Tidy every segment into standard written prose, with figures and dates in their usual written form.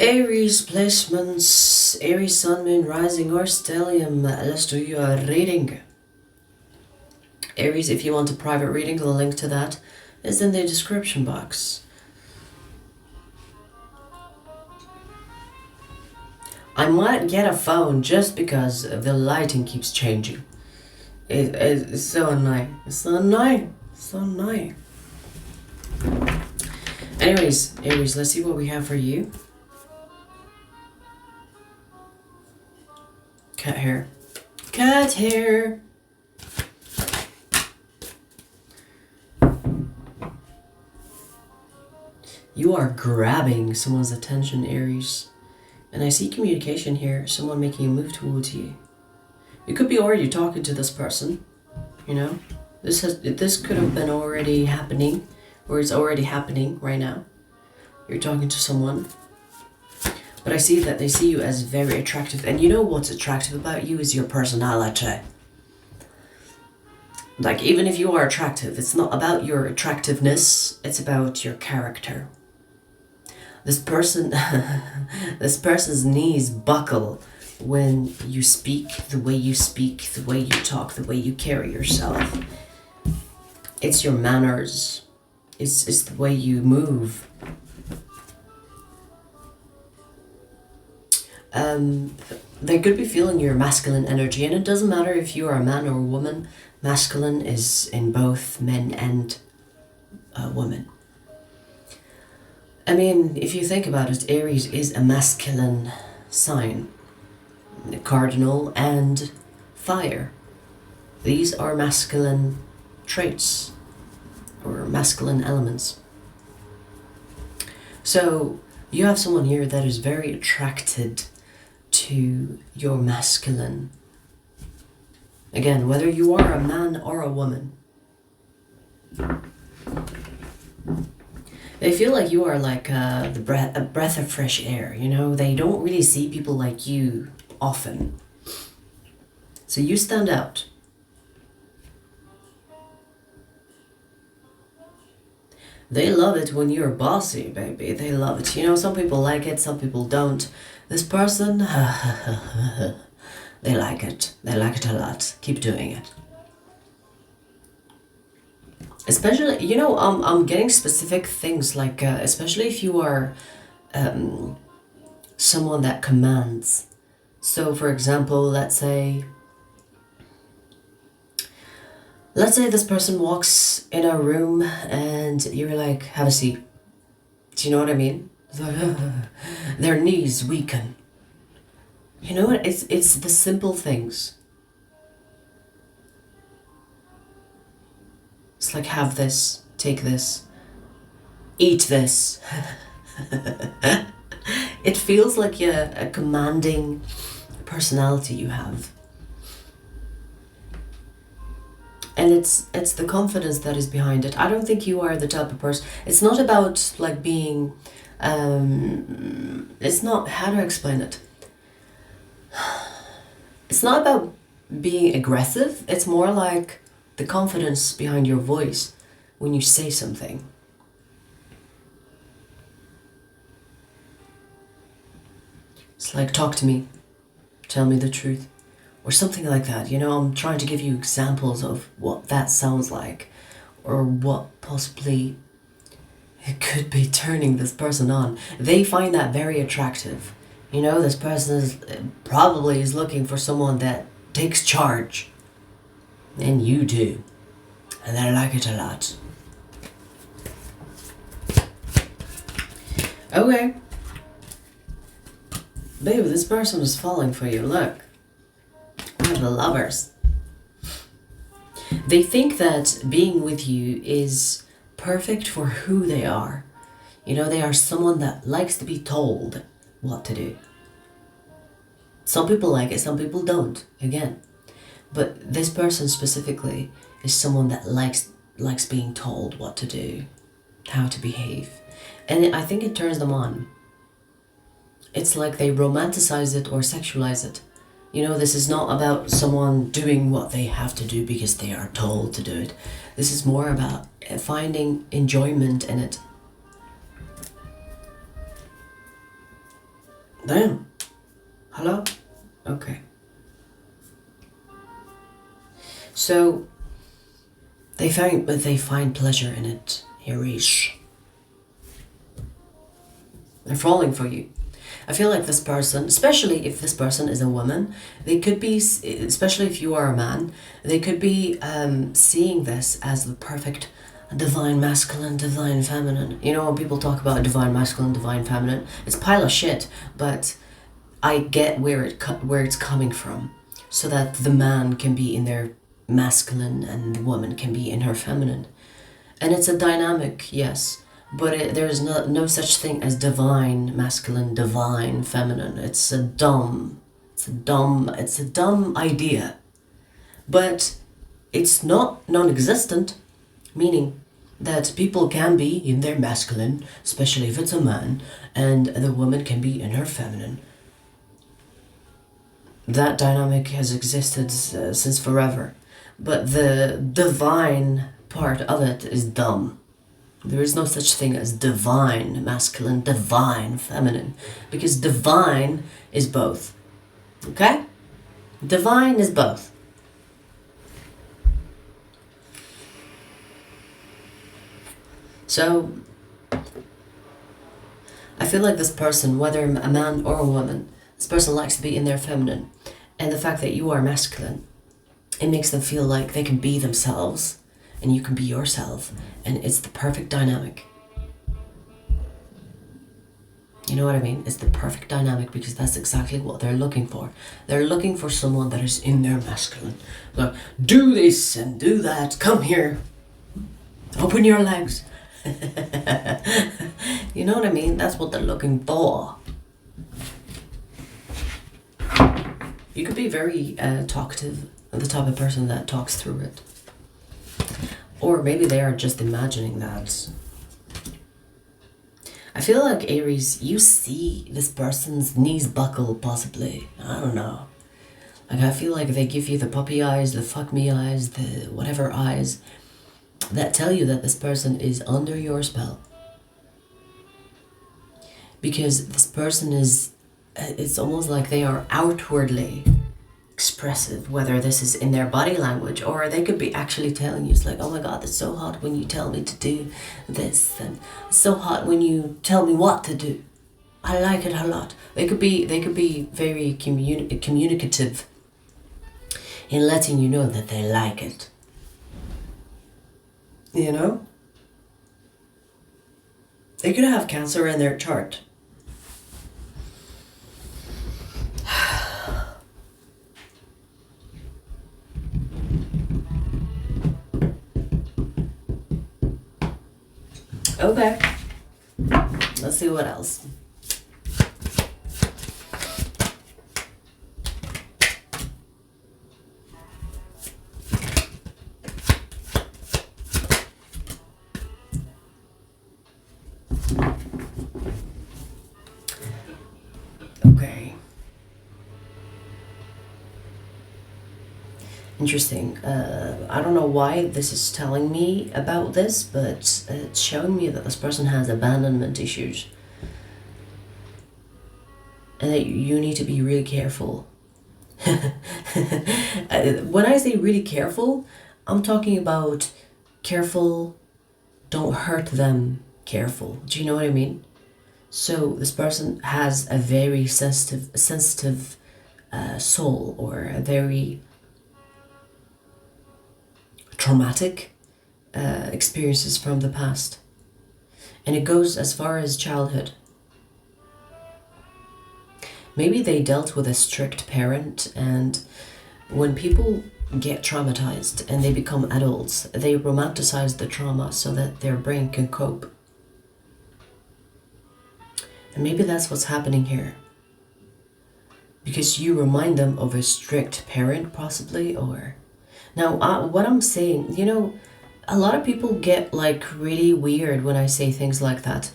Aries placements, Aries Sun, Moon, Rising or Stellium. Let's do your reading. Aries, if you want a private reading, the link to that is in the description box. I might get a phone just because the lighting keeps changing. It's so annoying. It's so annoying. So annoying. Anyways, Aries, let's see what we have for you. Cat hair. Cat hair. You are grabbing someone's attention, Aries. And I see communication here, someone making a move towards you. You could be already talking to this person, you know? This could have been already happening, or it's already happening right now. You're talking to someone. But I see that they see you as very attractive. And you know what's attractive about you is your personality. Like, even if you are attractive, it's not about your attractiveness, it's about your character. This person's knees buckle when you speak, the way you talk, the way you carry yourself. It's your manners. It's the way you move. They could be feeling your masculine energy, and it doesn't matter if you are a man or a woman. Masculine is in both men and women. I mean, if you think about it, Aries is a masculine sign. Cardinal and fire. These are masculine traits or masculine elements. So you have someone here that is very attracted to your masculine. Again, whether you are a man or a woman. They feel like you are like a breath of fresh air, you know? They don't really see people like you often. So you stand out. They love it when you're bossy, baby. They love it. You know, some people like it, some people don't. This person, they like it. They like it a lot. Keep doing it. Especially, you know, I'm getting specific things like, especially if you are someone that commands. So, for example, let's say this person walks in a room and you're like, have a seat. Do you know what I mean? Their knees weaken. You know what? It's the simple things. It's like, have this, take this, eat this. It feels like a commanding personality you have. And it's the confidence that is behind it. I don't think you are the type of person. It's not about like being, it's not, how do I explain it? It's not about being aggressive. It's more like the confidence behind your voice when you say something. It's like, talk to me, tell me the truth, or something like that. You know, I'm trying to give you examples of what that sounds like, or what possibly it could be turning this person on. They find that very attractive. You know, this person probably is looking for someone that takes charge. And you do. And they like it a lot. Okay. Baby, this person is falling for you. Look. We have the lovers. They think that being with you is perfect for who they are. You know, they are someone that likes to be told what to do. Some people like it, some people don't. Again. But this person specifically is someone that likes being told what to do, how to behave. And I think it turns them on. It's like they romanticize it or sexualize it. You know, this is not about someone doing what they have to do because they are told to do it. This is more about finding enjoyment in it. Damn. Hello? Okay. So they find pleasure in it, Aries. They're falling for you. I feel like this person, especially if this person is a woman, they could be, especially if you are a man, they could be seeing this as the perfect divine masculine, divine feminine. You know, when people talk about divine masculine, divine feminine, it's a pile of shit, but I get where it's coming from, so that the man can be in their masculine and the woman can be in her feminine. And it's a dynamic, yes, but there's no such thing as divine masculine, divine feminine. It's a dumb idea. But it's not non-existent, meaning that people can be in their masculine, especially if it's a man, and the woman can be in her feminine. That dynamic has existed since forever. But the divine part of it is dumb. There is no such thing as divine masculine, divine feminine, because divine is both. Okay? Divine is both. So I feel like this person, whether a man or a woman, this person likes to be in their feminine. And the fact that you are masculine, it makes them feel like they can be themselves and you can be yourself. And it's the perfect dynamic. You know what I mean? It's the perfect dynamic because that's exactly what they're looking for. They're looking for someone that is in their masculine. Like, do this and do that. Come here. Open your legs. You know what I mean? That's what they're looking for. You could be very talkative, the type of person that talks through it. Or maybe they are just imagining that. I feel like Aries, you see this person's knees buckle possibly. I don't know. Like I feel like they give you the puppy eyes, the fuck me eyes, the whatever eyes that tell you that this person is under your spell. Because this person is, it's almost like they are outwardly expressive, whether this is in their body language or they could be actually telling you, it's like, oh my god, it's so hot when you tell me to do this, and it's so hot when you tell me what to do. I like it a lot. They could be very communicative in letting you know that they like it. You know? They could have Cancer in their chart. Okay. Let's see what else. Okay. Interesting. I don't know why this is telling me about this, but it's showing me that this person has abandonment issues. And that you need to be really careful. When I say really careful, I'm talking about careful, don't hurt them, careful. Do you know what I mean? So this person has a very sensitive soul, or a very traumatic experiences from the past. And it goes as far as childhood. Maybe they dealt with a strict parent, and when people get traumatized and they become adults, they romanticize the trauma so that their brain can cope. And maybe that's what's happening here. Because you remind them of a strict parent, possibly, or... Now, what I'm saying, you know, a lot of people get like really weird when I say things like that.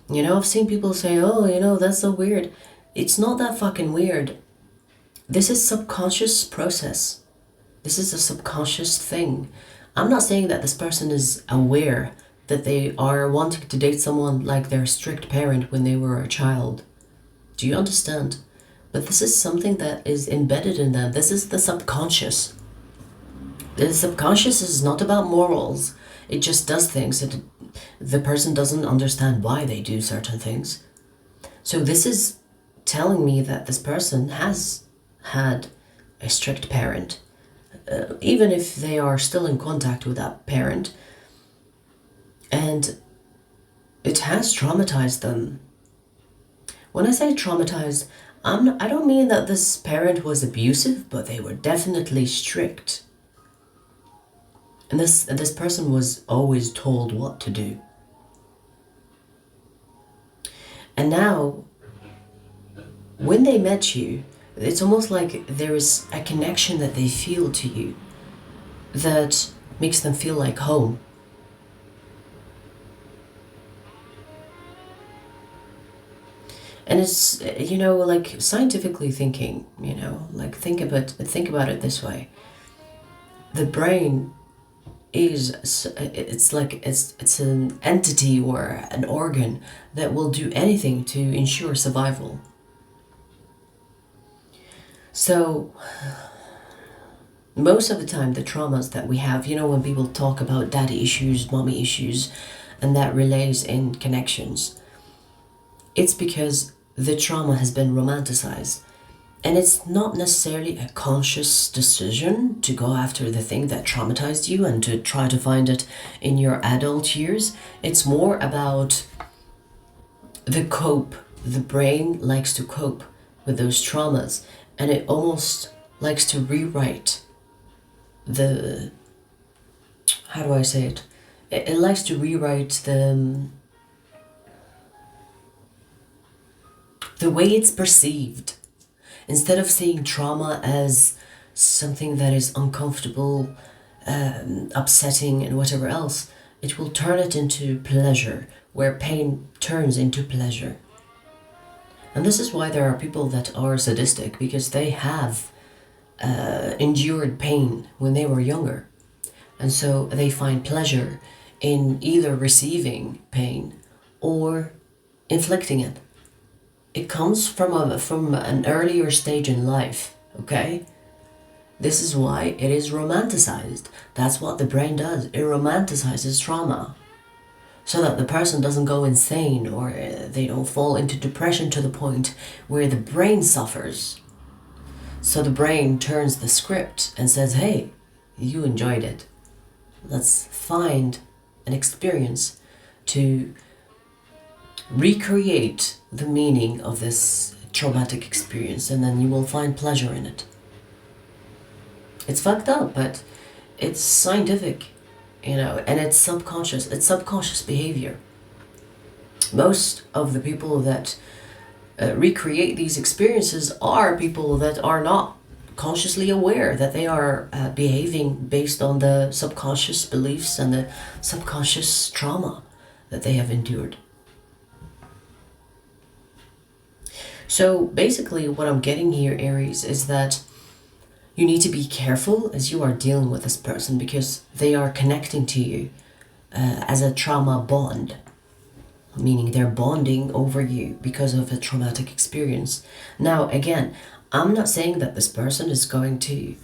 You know, I've seen people say, oh, you know, that's so weird. It's not that fucking weird. This is subconscious process. This is a subconscious thing. I'm not saying that this person is aware that they are wanting to date someone like their strict parent when they were a child. Do you understand? But this is something that is embedded in them. This is the subconscious. The subconscious is not about morals. It just does things. The person doesn't understand why they do certain things. So this is telling me that this person has had a strict parent. Even if they are still in contact with that parent. And it has traumatized them. When I say traumatized, I don't mean that this parent was abusive, but they were definitely strict. And this person was always told what to do. And now, when they met you, it's almost like there is a connection that they feel to you that makes them feel like home. And it's, you know, like scientifically thinking, you know, like think about it this way. The brain is, it's an entity or an organ that will do anything to ensure survival. So most of the time the traumas that we have, you know, when people talk about daddy issues, mommy issues, and that relays in connections, it's because the trauma has been romanticized. And it's not necessarily a conscious decision to go after the thing that traumatized you and to try to find it in your adult years. It's more about the cope. The brain likes to cope with those traumas, and it almost likes to rewrite the, how do I say it? It likes to rewrite the way it's perceived. Instead of seeing trauma as something that is uncomfortable, upsetting, and whatever else, it will turn it into pleasure, where pain turns into pleasure. And this is why there are people that are sadistic, because they have endured pain when they were younger. And so they find pleasure in either receiving pain or inflicting it. It comes from an earlier stage in life, okay? This is why it is romanticized. That's what the brain does. It romanticizes trauma so that the person doesn't go insane or they don't fall into depression to the point where the brain suffers. So the brain turns the script and says, hey, you enjoyed it. Let's find an experience to recreate the meaning of this traumatic experience, and then you will find pleasure in it. It's fucked up, but it's scientific, you know, and it's subconscious. It's subconscious behavior. Most of the people that recreate these experiences are people that are not consciously aware that they are behaving based on the subconscious beliefs and the subconscious trauma that they have endured. So basically what I'm getting here, Aries, is that you need to be careful as you are dealing with this person, because they are connecting to you as a trauma bond, meaning they're bonding over you because of a traumatic experience. Now, again, I'm not saying that this person is going to,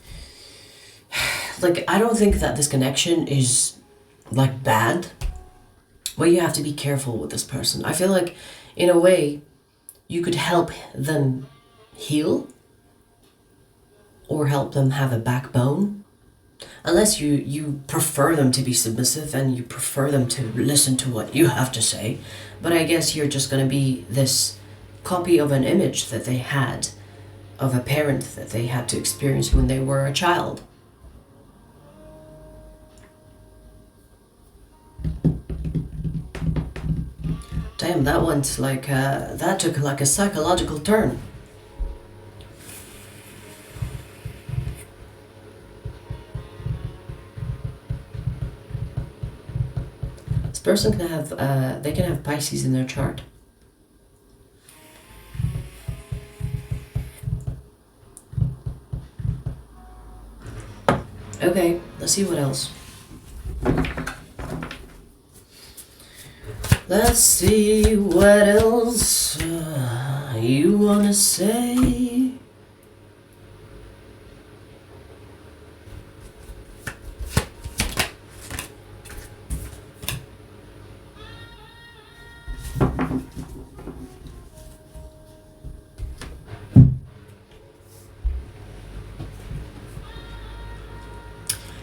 like, I don't think that this connection is like bad, but you have to be careful with this person. I feel like in a way you could help them heal or help them have a backbone, unless you prefer them to be submissive and you prefer them to listen to what you have to say. But I guess you're just going to be this copy of an image that they had of a parent that they had to experience when they were a child. Damn, that went like, that took like a psychological turn. This person can have, they can have Pisces in their chart. Okay, let's see what else. Let's see what else. you wanna say?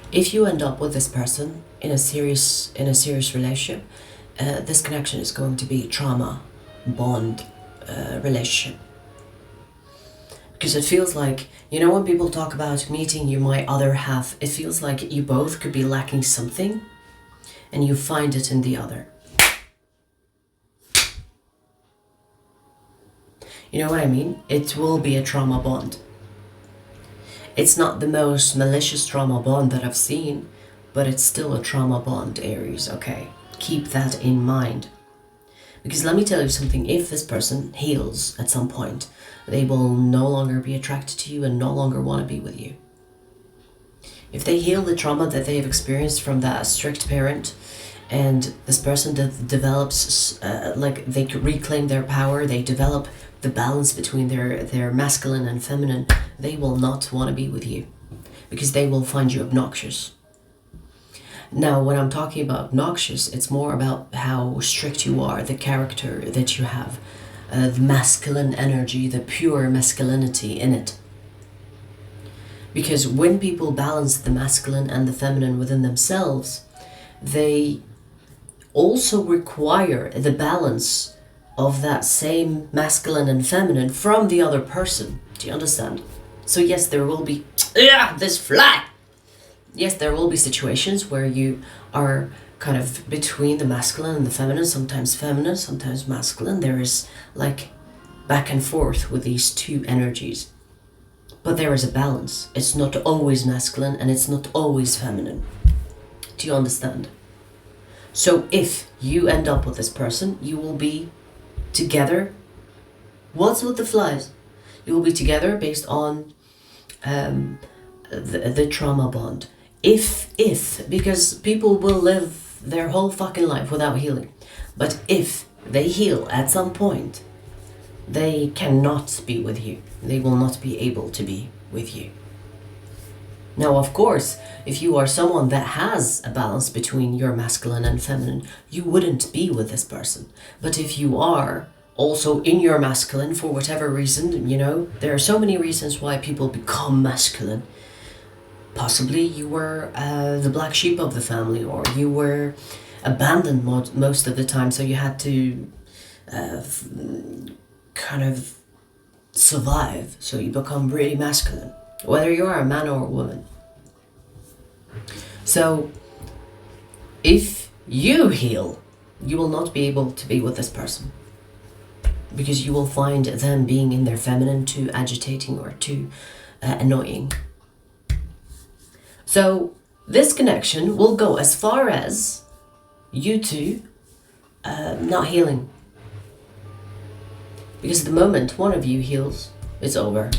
If you end up with this person in a serious relationship, this connection is going to be trauma bond relationship. Because it feels like, you know, when people talk about meeting you my other half, it feels like you both could be lacking something and you find it in the other. You know what I mean? It will be a trauma bond. It's not the most malicious trauma bond that I've seen, but it's still a trauma bond, Aries, okay? Keep that in mind. Because let me tell you something, if this person heals at some point, they will no longer be attracted to you and no longer want to be with you. If they heal the trauma that they have experienced from that strict parent, and this person develops, like they reclaim their power, they develop the balance between their masculine and feminine, they will not want to be with you because they will find you obnoxious. Now, when I'm talking about obnoxious, it's more about how strict you are, the character that you have, the masculine energy, the pure masculinity in it. Because when people balance the masculine and the feminine within themselves, they also require the balance of that same masculine and feminine from the other person. Do you understand? So yes, there will be this fly. Yes, there will be situations where you are kind of between the masculine and the feminine, sometimes masculine. There is like back and forth with these two energies. But there is a balance. It's not always masculine and it's not always feminine. Do you understand? So if you end up with this person, you will be together. What's with the flies? You will be together based on the trauma bond. If, because people will live their whole fucking life without healing. But if they heal at some point, they cannot be with you. They will not be able to be with you. Now, of course, if you are someone that has a balance between your masculine and feminine, you wouldn't be with this person. But if you are also in your masculine for whatever reason, you know, there are so many reasons why people become masculine. Possibly you were the black sheep of the family, or you were abandoned most of the time, so you had to kind of survive, so you become really masculine, whether you are a man or a woman. So if you heal, you will not be able to be with this person because you will find them being in their feminine too agitating or too annoying. So this connection will go as far as you two not healing. Because the moment one of you heals, it's over.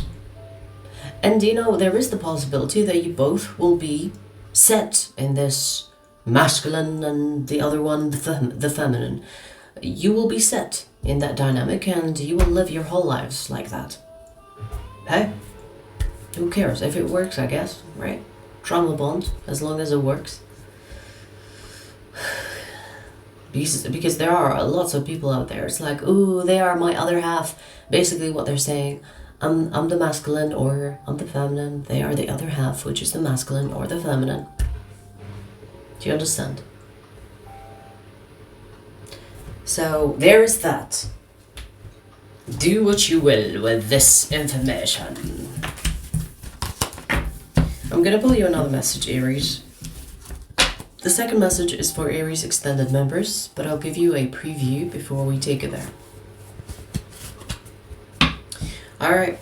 And you know, there is the possibility that you both will be set in this masculine and the other one, the feminine. You will be set in that dynamic and you will live your whole lives like that. Hey, who cares? If it works, I guess, right? Trauma bond, as long as it works. Because there are lots of people out there. It's like, ooh, they are my other half. Basically what they're saying, I'm the masculine or I'm the feminine. They are the other half, which is the masculine or the feminine. Do you understand? So there is that. Do what you will with this information. I'm gonna pull you another message, Aries. The second message is for Aries extended members, but I'll give you a preview before we take it there. Alright.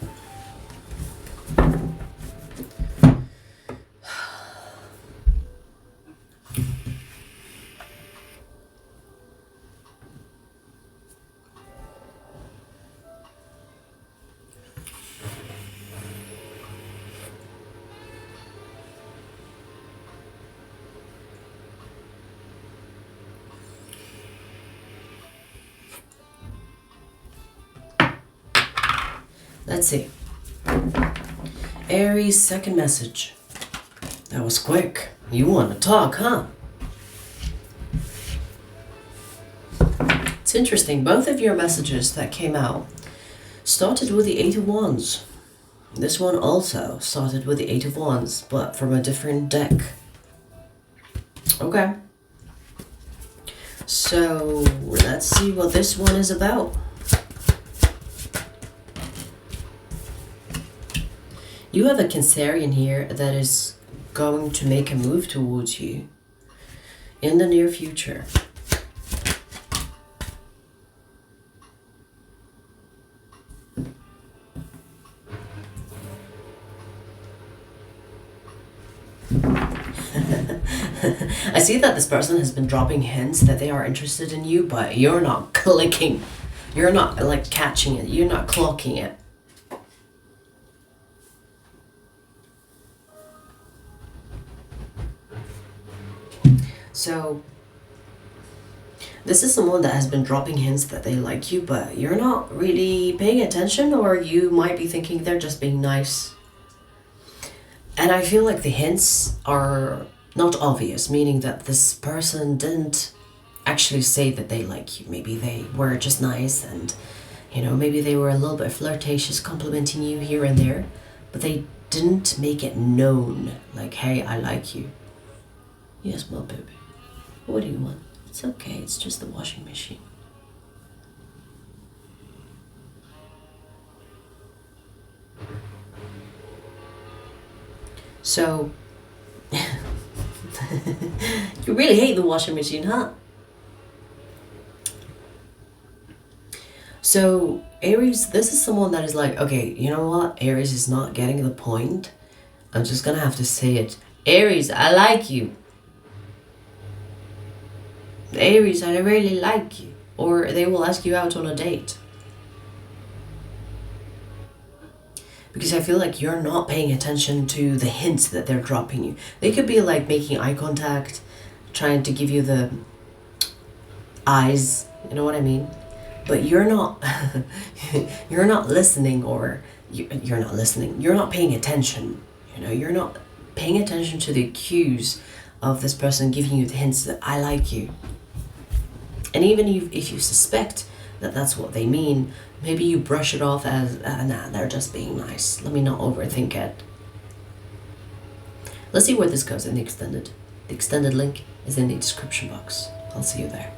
Let's see. Aries, second message. That was quick. You want to talk, huh? It's interesting. Both of your messages that came out started with the Eight of Wands. This one also started with the Eight of Wands, but from a different deck. Okay. So, let's see what this one is about. You have a Cancerian here that is going to make a move towards you in the near future. I see that this person has been dropping hints that they are interested in you, but you're not clicking. You're not like catching it. You're not clocking it. So, this is someone that has been dropping hints that they like you, but you're not really paying attention, or you might be thinking they're just being nice. And I feel like the hints are not obvious, meaning that this person didn't actually say that they like you. Maybe they were just nice and, you know, maybe they were a little bit flirtatious, complimenting you here and there, but they didn't make it known, like, hey, I like you. Yes, my baby. What do you want? It's okay, it's just the washing machine. So, you really hate the washing machine, huh? So, Aries, this is someone that is like, okay, you know what? Aries is not getting the point. I'm just gonna have to say it. Aries, I like you. Aries, I really like you. Or they will ask you out on a date. Because I feel like you're not paying attention to the hints that they're dropping you. They could be like making eye contact, trying to give you the eyes, you know what I mean? But you're not, you're not listening, or you're not listening. You're not paying attention, you know? You're not paying attention to the cues of this person giving you the hints that I like you. And even if you suspect that that's what they mean, maybe you brush it off as, nah, they're just being nice. Let me not overthink it. Let's see where this goes in the extended. The extended link is in the description box. I'll see you there.